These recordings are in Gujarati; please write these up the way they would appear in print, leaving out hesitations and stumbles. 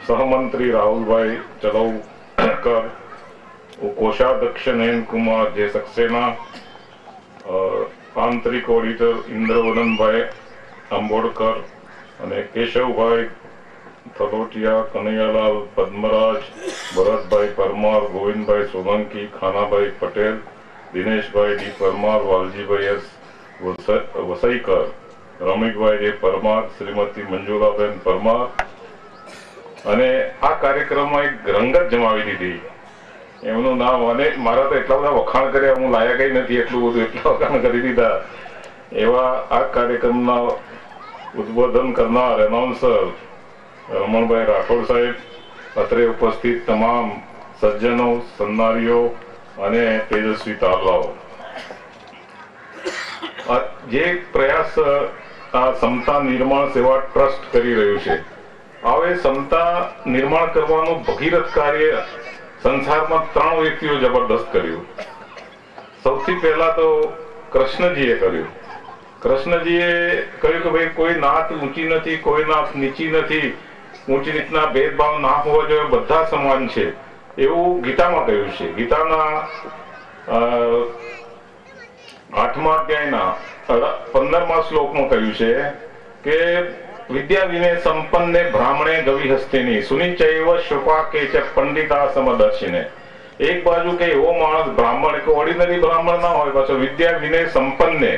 सहमंत्री राहुल भाई चलौकर, कोषाध्यक्ष नयन कुमार जे सक्सेना, आंतरिक ऑडिटर इंद्रवदन भाई अंबोडकर અને કેશવભાઈ થલોટિયા, કનૈયાલાલ પદ્મરાજ, ભરતભાઈ પરમાર, ગોવિંદભાઈ સોલંકી, ખાનાભાઈ પટેલ, દિનેશભાઈ ડી પરમાર, વાલજીભાઈ એસ વસઈકર, રમિકભાઈ જે પરમાર, શ્રીમતી મંજુલાબેન પરમાર. અને આ કાર્યક્રમમાં એક રંગત જમાવી દીધી. એમનું નામ, અને મારા તો એટલા બધા વખાણ કર્યા, હું લાયક નથી એટલું બધું, એટલા વખાણ કરી દીધા. એવા આ કાર્યક્રમના ઉદ્બોધન કરનાર એનાઉન્સર રમણભાઈ રાઠોડ સાહેબ, અત્રે ઉપસ્થિત તમામ સજ્જનો, સન્નારીઓ અને તેજસ્વી તારલાઓ, જે પ્રયાસ આ સમતા નિર્માણ સેવા ટ્રસ્ટ કરી રહ્યું છે, હવે સમતા નિર્માણ કરવાનું ભગીરથ કાર્ય સંસારમાં 3 વ્યક્તિઓ જબરદસ્ત કર્યું. સૌથી પહેલા તો કૃષ્ણજીએ કર્યું. કૃષ્ણજીએ કહ્યું કે ભાઈ કોઈ નાત ઊંચી નથી, કોઈ નાત નીચી નથી, ઊંચી નીચના ભેદભાવ ના હોવા જોઈએ, બધા સમાન છે, એવું ગીતામાં કહ્યું છે. ગીતાના 8મા અધ્યાયના 15મા શ્લોકમાં કહ્યું છે કે વિદ્યા વિને સંપન્ને બ્રાહ્મણે ગવિ હસ્તિની સુનિચૈવ શુપાકે ચ પંડિતા સમદર્શિને. એક બાજુ કે એવો માણસ બ્રાહ્મણ, કે ઓર્ડિનરી બ્રાહ્મણ ના હોય, પાછો વિદ્યા વિને સંપન્ને,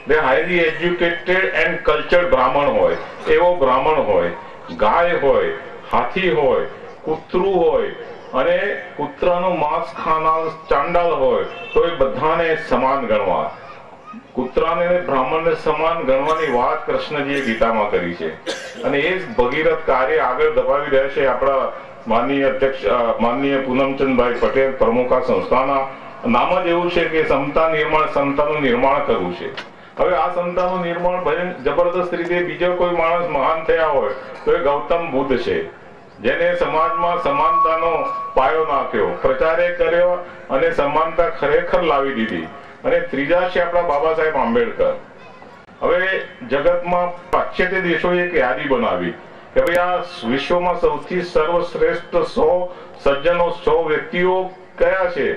they highly educated and cultured બ્રાહ્મણ હોય, એવો બ્રાહ્મણ હોય, ગાય હોય, હાથી હોય, કૂતરું હોય અને કૂતરાનું માંસ ખાનાર ચાંડાલ હોય, તો એ બધાને સમાન ગણવા. કૂતરાને બ્રાહ્મણને સમાન ગણવાની વાત કૃષ્ણજીએ ગીતામાં કરી છે. અને એ જ ભગીરથ કાર્ય આગળ દબાવી રહ્યા છે આપણા માનનીય અધ્યક્ષ, માનનીય પૂનમચંદભાઈ પટેલ, પ્રમુખ આ સંસ્થાના. નામ જ એવું છે કે સમતા નિર્માણ, સમતાનું નિર્માણ કરવું છે. હવે આ સમતાનું નિર્માણ ભજન જબરદસ્ત રીતે બીજો કોઈ માણસ મહાન થયા હોય તો એ ગૌતમ બુદ્ધ છે, જેને સમાજમાં સમાનતાનો પાયો નાખ્યો, પ્રચારે કર્યો અને સમાનતા ખરેખર લાવી દીધી. અને ત્રીજા છે આપણા બાબા સાહેબ આંબેડકર. હવે જગતમાં પાશ્ચાત્ય દેશોએ એક યાદી બનાવી કે ભાઈ આ વિશ્વમાં સૌથી સર્વશ્રેષ્ઠ 100 સજ્જનો, 100 વ્યક્તિઓ કયા છે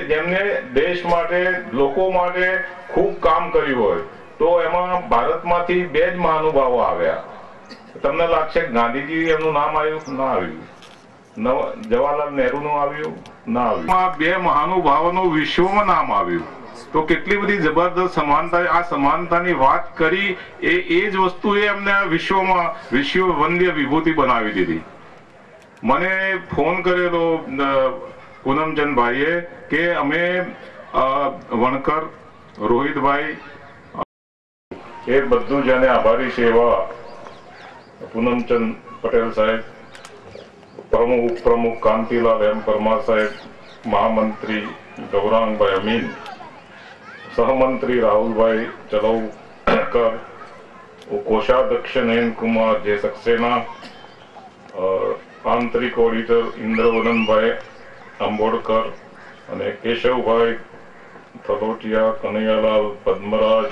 જેમને દેશ માટે, લોકો માટે ખૂબ કામ કર્યું હોય. તો એમાં ભારતમાંથી 2 જ મહાનુભાવો આવ્યા. તમને લાગશે ગાંધીજી એમનું નામ આવ્યું? ના આવ્યું. જવાહરલાલ નહેરુ નું આવ્યું? ના આવ્યું. 2 મહાનુભાવોનું વિશ્વમાં નામ આવ્યું. તો કેટલી બધી જબરદસ્ત સમાનતા. આ સમાનતાની વાત કરી એ જ વસ્તુએ એમને વિશ્વમાં વિશ્વ વંદ્ય વિભૂતિ બનાવી દીધી. મને ફોન કરેલો પૂનમચંદભાઈએ કે અમે વણકર રોહિતભાઈ, એ બધું જેને આભારી છે એવા પૂનમચંદ પટેલ સાહેબ, પ્રમુખ ઉપપ્રમુખ કાંતિલાલ એમ પરમાર સાહેબ, મહામંત્રી ગૌરાંગભાઈ અમીન, સહમંત્રી રાહુલભાઈ ચલૌકર, કોષાध्यक्ष નયન કુમાર જે सक्सेना, આંતરિક ઓડિટર इंद्रवदन भाई अंबोडकर અને કેશવભાઈ થલોટિયા, કનૈયાલાલ પદ્મરાજ,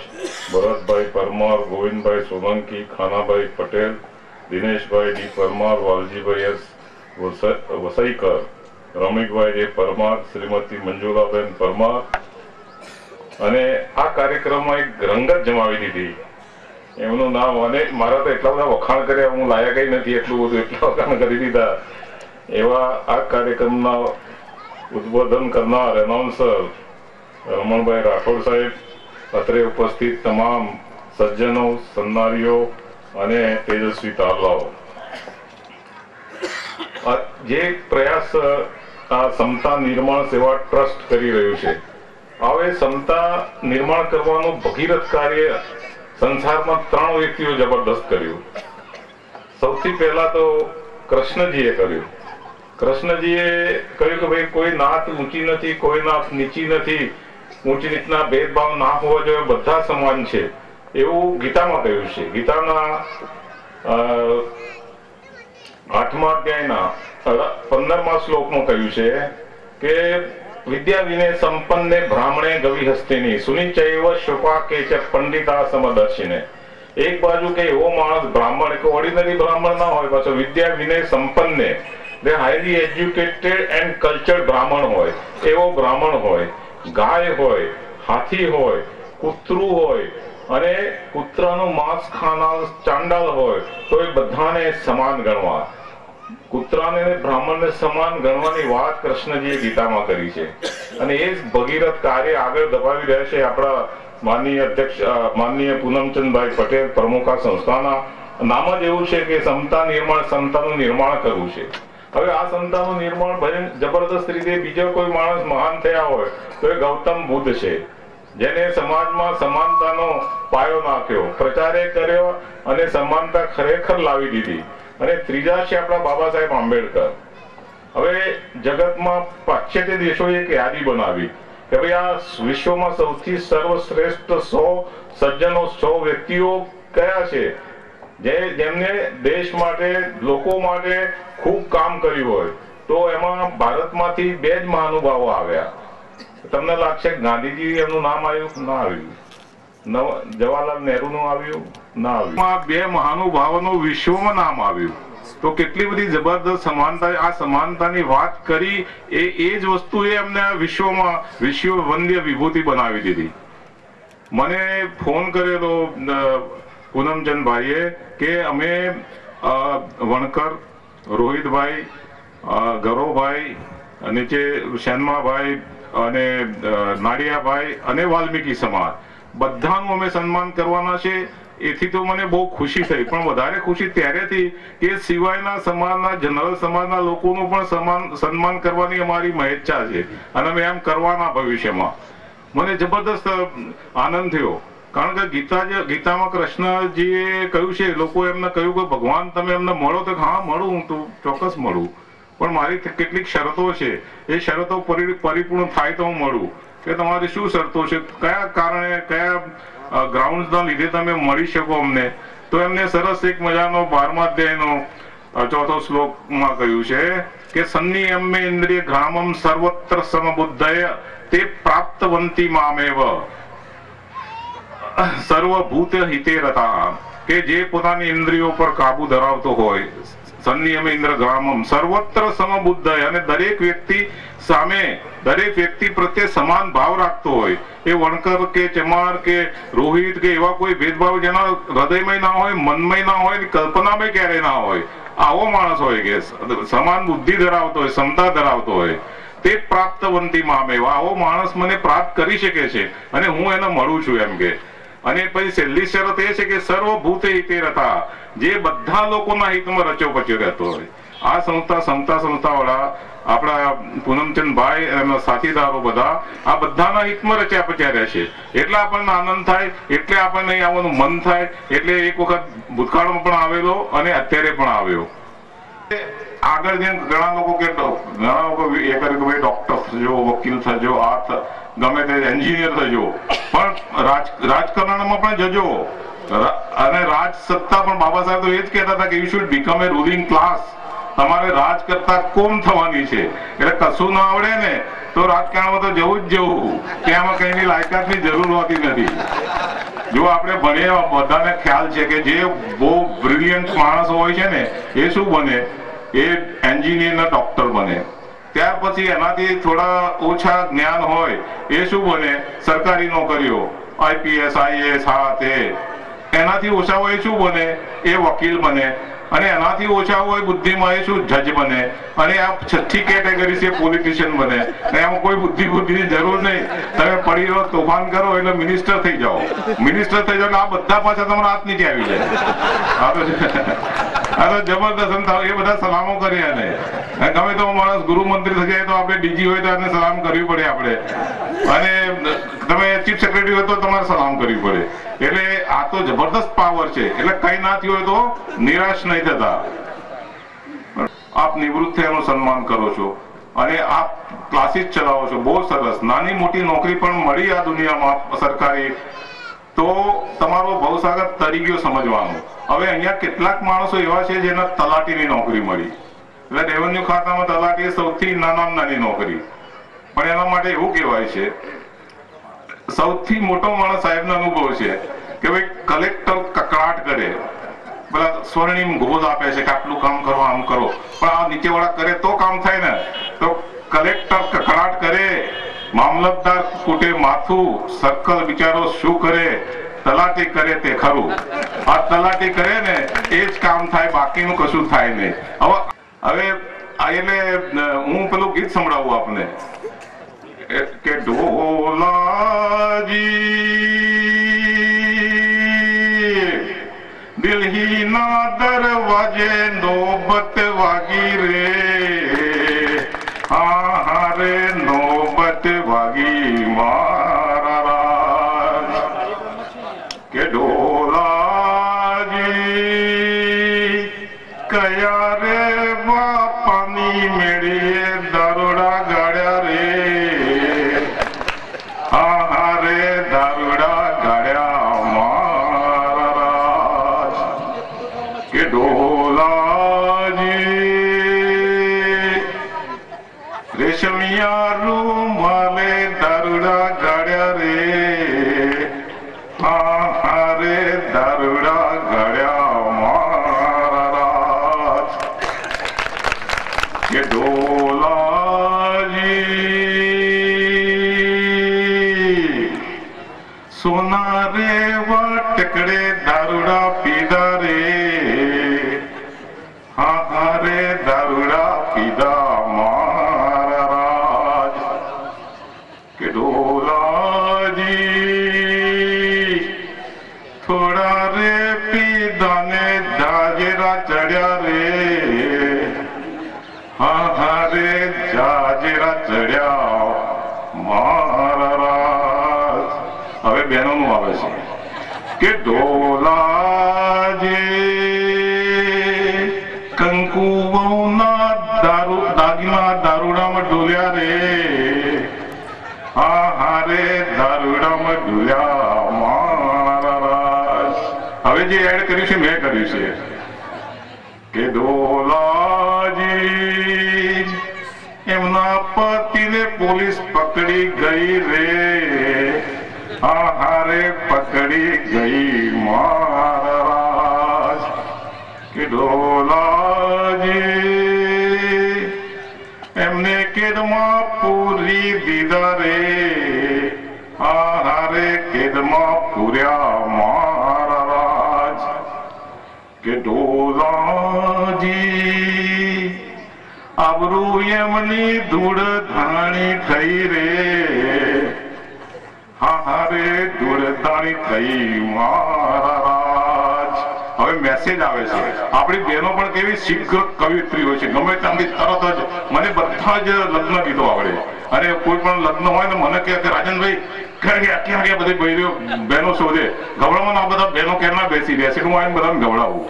ભરતભાઈ પરમાર, ગોવિંદભાઈ સોલંકી, ખાનાભાઈ પટેલ, દિનેશભાઈ ડી પરમાર, વાલજીભાઈ એસ વસઈકર, રમિકભાઈ જે પરમાર, શ્રીમતી મંજુલાબેન પરમાર. અને આ કાર્યક્રમમાં એક રંગત જમાવી દીધી. એમનું નામ, અને મારા તો એટલા બધા વખાણ કર્યા, હું લાયક નથી એટલું બધું, એટલા વખાણ કરી દીધા. એવા આ કાર્યક્રમના ઉદ્બોધન કરનાર એનાઉન્સર રમણભાઈ રાઠોડ સાહેબ, અત્રે ઉપસ્થિત તમામ સજ્જનો, સન્નારીઓ અને તેજસ્વી તારલાઓ, જે પ્રયાસ આ સમતા નિર્માણ સેવા ટ્રસ્ટ કરી રહ્યું છે, હવે સમતા નિર્માણ કરવાનું ભગીરથ કાર્ય સંસારમાં 3 વ્યક્તિઓ જબરદસ્ત કર્યું. સૌથી પહેલા તો કૃષ્ણજીએ કર્યું. કૃષ્ણજીએ કહ્યું કે ભાઈ કોઈ નાત ઊંચી નથી, કોઈ નાત નીચી નથી, ઊંચી નીચના ભેદભાવ ના હોવા જોઈએ, બધા સમાન છે, એવું ગીતામાં કહ્યું છે. ગીતાના 8મા અધ્યાયના 15મા શ્લોકમાં કહ્યું છે કે વિદ્યા વિને સંપન્ને બ્રાહ્મણે ગવિ હસ્તિની સુનિચૈવ શુપાકે ચ પંડિતા સમદર્શિને. એક બાજુ કે એવો માણસ બ્રાહ્મણ કે ઓર્ડિનરી બ્રાહ્મણ ના હોય, પાછો વિદ્યા વિનય સંપન્ન જે હાઈલી એજ્યુકેટેડ એન્ડ કલ્ચર્ડ બ્રાહ્મણ હોય એવો બ્રાહ્મણ હોય, ગાય હોય, હાથી હોય, કૂતરું હોય અને કૂતરાનું માંસ ખાનાર ચાંડાલ હોય તો એ બધાને સમાન ગણવા. કૂતરાને બ્રાહ્મણને સમાન ગણવાની વાત કૃષ્ણજીએ ગીતામાં કરી છે અને એ જ ભગીરથ કાર્ય આગળ દબાવી રહ્યા છે આપણા માનનીય અધ્યક્ષ માનનીય પૂનમચંદભાઈ પટેલ પ્રમુખ આ સંસ્થાના. નામ જ એવું છે કે સમતા નિર્માણ, સમતાનું નિર્માણ કરવું છે. હવે આ સમતાનું નિર્માણ ભજન જબરદસ્ત રીતે બીજો કોઈ માણસ મહાન થયા હોય તો એ ગૌતમ બુદ્ધ છે, જેને સમાજમાં સમાનતાનો પાયો નાખ્યો, પ્રચારે કર્યો અને સમાનતા ખરેખર લાવી દીધી. અને ત્રીજા છે આપણા બાબા સાહેબ આંબેડકર. હવે જગતમાં પાશ્ચાત્ય દેશોએ એક યાદી બનાવી કે ભાઈ આ વિશ્વમાં સૌથી સર્વશ્રેષ્ઠ 100 સજ્જનો, 100 વ્યક્તિઓ કયા છે જેમને દેશ માટે, લોકો માટે ખૂબ કામ કર્યું હોય. તો એમાં ભારતમાંથી 2 જ મહાનુભાવો આવ્યા. તમને લાગશે ગાંધીજી એમનું નામ આવ્યું? ના આવ્યું. જવાહરલાલ નહેરુ નું આવ્યું? ના આવ્યું. 2 મહાનુભાવોનું વિશ્વમાં નામ આવ્યું. તો કેટલી બધી જબરદસ્ત સમાનતા. આ સમાનતાની વાત કરી એ જ વસ્તુએ એમને વિશ્વમાં વિશ્વ વંદ્ય વિભૂતિ બનાવી દીધી. મને ફોન કરેલો પૂનમચંદભાઈએ કે અમે વણકર, રોહિતભાઈ, ગરોભાઈ, નીચે શ્યામાભાઈ અને નાડિયાભાઈ અને વાલ્મીકી સમાજ બધાનું અમે સન્માન કરવાના છે. એથી તો મને બહુ ખુશી થઈ, પણ વધારે ખુશી ત્યારે થઈ કે સિવાયના સમાજના, જનરલ સમાજના લોકોનું પણ સન્માન કરવાની અમારી મહેચ્છા છે અને અમે એમ કરવાના ભવિષ્યમાં. મને જબરદસ્ત આનંદ થયો, કારણ કે ગીતામાં કૃષ્ણજીએ કહ્યું છે, લોકો એમને કહ્યું કે ભગવાન તમે એમને મળો, તો હા મળું, હું તો ચોક્કસ મળું, પણ મારી કેટલીક શરતો છે, એ શરતો પરિપૂર્ણ થાય તો હું મળું. કે તમારી શું શરતો છે, કયા કારણે, કયા ગ્રાઉન્ડના લીધે તમે મળી શકો અમને? તો એમને સરસ એક મજાનો 12મા અધ્યાયનો 4થો શ્લોકમાં કહ્યું છે કે સન્નિયમ્ય ઇન્દ્રિય ગ્રામમ સર્વત્ર સમબુદ્ધય તે પ્રાપ્તવંતી મામેવ સર્વભૂત હિતે રતા. કે જે પોતાની ઇન્દ્રિયો પર કાબુ ધરાવતો હોય, સંનિયમ ઇન્દ્ર ગ્રામમ સર્વત્ર સમબુદ્ધય, અને દરેક વ્યક્તિ સામે, દરેક વ્યક્તિ પ્રત્યે સમાન ભાવ રાખતો હોય. એ વણકર કે ચમાર કે રોહિત કે એવા કોઈ ભેદભાવ જેના હૃદયમાં ના હોય, મનમાં ના હોય, કલ્પનામાં ક્યારેય ના હોય, આવો માણસ હોય કે સમાન બુદ્ધિ ધરાવતો હોય, ક્ષમતા ધરાવતો હોય, તે પ્રાપ્તવંતી મામે, આવો માણસ મને પ્રાપ્ત કરી શકે છે અને હું એને મળું છું એમ કે. અને પછી છેલ્લી શરત એ છે કે સર્વભૂતે હિતે રતા, જે બધા લોકોના હિતમાં રચો પચ્યો રહેતો હોય. આ સમતા સંસ્થા વાળા આપણા પૂનમચંદભાઈ એમના સાથીદારો બધા આ બધાના હિતમાં રચ્યા પચ્યા રહે છે. એટલે આપણને આનંદ થાય, એટલે આપણને અહીં આવવાનું મન થાય. એટલે એક વખત ભૂતકાળમાં પણ આવેલો અને અત્યારે પણ આવ્યો. આગળ જઈને ઘણા લોકો એ કરે કે ભાઈ ડોક્ટર થજો, વકીલ થજો, આ ગમે તે એન્જિનિયર થજો, પણ રાજકારણમાં પણ જજો અને રાજ સત્તા પણ. બાબા સાહેબ તો એ જ કહેતા હતા કે you should become A ruling class. તમારે રાજ કરતા કોમ થવાની છે. એટલે કશું ના આવડે ને તો રાજકારણમાં તો જવું જ જવું, કે આમાં કઈની લાયકાતની જરૂર હોતી નથી. જો આપણે ભણીએ, બધાને ખ્યાલ છે કે જે બહુ બ્રિલિયન્ટ માણસો હોય છે ને એ શું બને, એ એન્જિનિયર, ડોક્ટર બને. ત્યાર પછી એનાથી થોડા ઓછા જ્ઞાન હોય એ શું બને, સરકારી નોકરીઓ, IPS, IAS, હા તે. એનાથી ઓછા હોય એ શું બને, એ વકીલ બને. અને એનાથી ઓછા હોય બુદ્ધિમાં એ શું, જજ બને. અને આ 6ઠી કેટેગરી છે, પોલિટિશિયન બને. એમાં કોઈ બુદ્ધિની જરૂર નહીં, તમે પડી રહો, તોફાન કરો એટલે મિનિસ્ટર થઈ જાઓ. મિનિસ્ટર થઈ જાઓ એટલે આ બધા પાછા તમારા હાથ નીચે આવી જાય. આ તો જબરદસ્ત. એ બધા સલામો કરી એને. ગમે તો માણસ ગૃહમંત્રી થઈ જાય તો આપણે DG હોય તો એને સલામ કરવી પડે આપણે, અને તમે ચીફ સેક્રેટરી હોય તો તમારે સલામ કરવી પડે. એટલે આ તો જબરદસ્ત પાવર છે. એટલે કઈ ના થયું હોય તો નિરાશ નહીં થતા. આપ નિવૃત્ત થયાનું સન્માન કરો છો અને આપ ક્લાસીસ ચલાવો છો, બહુ સરસ. નાની મોટી નોકરી પણ મળી આ દુનિયામાં સરકારી, તો તમારો ભવસાગર તરી ગયો સમજવાનું. હવે અહીંયા કેટલાક માણસો એવા છે જેના તલાટીની નોકરી મળી. એટલે રેવન્યુ ખાતામાં તલાટી એ સૌથી નાની નોકરી. પણ એના માટે એવું કહેવાય છે, સૌથી મોટો માણસ સાહેબનો અનુભવ છે કે ભાઈ કલેક્ટર કકળાટ કરે, પેલા સ્વર્ણિમ ગોદ આપે છે કે આટલું કામ કરો આમ કરો, પણ આ નીચેવાળા કરે તો કામ થાય ને. તો કલેક્ટર કકળાટ કરે, મામલતદાર કૂટે માથું, સર્કલ બિચારો શું કરે, તલાટી કરે તે ખરું. આ તલાટી કરે ને એ જ કામ થાય, બાકીનું કશું થાય નહીં. હવે એટલે હું પેલું ગીત સંભળાવું આપને કે ઢોલાજી દિલ્હી ના દરવાજે નોબત વાગી રે, હા હા રે નોબત વાગી મારા રાજ. કે ઢોલાજી કયા રે બાપાની મેળીએ દારૂડા ગાળ્યા રે, હા હા રે દારૂડા ગાળ્યા મારા રાજ. કે ઢોલાજી રેશમિયા રૂમાલે દારૂડા ગાળ્યા રે, હા હા રે દારૂડા ગાળ્યા મારા રાજ. કે ઢોલાજી સોના રે વાટકડે દારૂડા પીધા રે, હા હા રે દારૂડા પીધા મારા રાજ. કે ઢોલાજી થોડા રે પીધા ને જાજેરા ચડ્યા રે, હા હા રે જાજેરા ચડ્યા મારા રાજ. હવે બહેનો નું આવે છે કે ઢોલાજી કંકુના દાગીના દારૂડામાં ડોલ્યા રે, હા હા રે દારૂડામાં ડોલ્યા મારા રાજ. હવે જે એડ કર્યું છે મેં કર્યું છે કે ઢોલાજી એમના પતિને પોલીસ પકડી ગઈ રે, હા હા રે પકડી ગઈ મારા રાજ. કે ઢોલાજી એમને કેદમાં પૂરી દીધા રે, હા હા રે કેદમાં પૂર્યા મારા રાજ. કે ઢોલાજી આબરૂ એમની ધૂળ ધાણી થઈ રે, હા હા રે ધૂળ ધાણી થઈ મારા રાજ. હવે મેસેજ આવે છે, આપણી બહેનો પણ કેવી શીઘ્ર કવિત્રી હોય છે, ગમે ત્યાંથી તરત જ મને બધા જ લગ્ન ગીતો આવડે, અને કોઈ પણ લગ્ન હોય ને મને કહે કે રાજનભાઈ ક્યાં બધી બહેનો શોધે, ગવડામાં આ બધા બહેનો કેરના બેસી રહ્યા છે, હું આવીને બધાને ગવડાવું.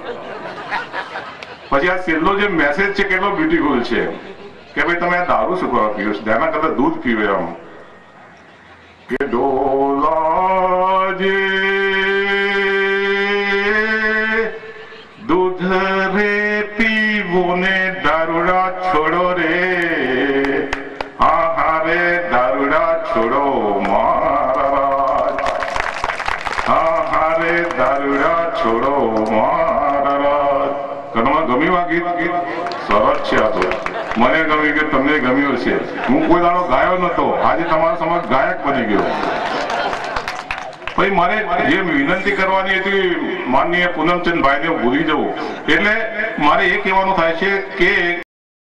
પછી આ છેલ્લો જે મેસેજ છે કેટલો બ્યુટીફુલ છે કે ભાઈ તમે આ દારૂ શું કરવા પીવો છો, તેના કરતા દૂધ પીવે. આમ કે ઢોલાજી દૂધ રે પીવો ને દારૂડા છોડો રે, હા હા રે દારૂડા છોડો મારા રાજ, હા હા રે દારૂડા છોડો મારા રાજ. ઘરમાં ગમ્યું આ ગીત? સરસ છે. આ તો મને ગમ્યું કે તમને ગમ્યું છે. હું કોઈ દાડો ગાયો નતો, આજે તમારા સમક્ષ ગાયક બની ગયો. ભાઈ મારે જે વિનંતી કરવાની હતી માનનીય પૂનમચંદભાઈને ભૂલી જવું, એટલે મારે એ કહેવાનું થાય છે કે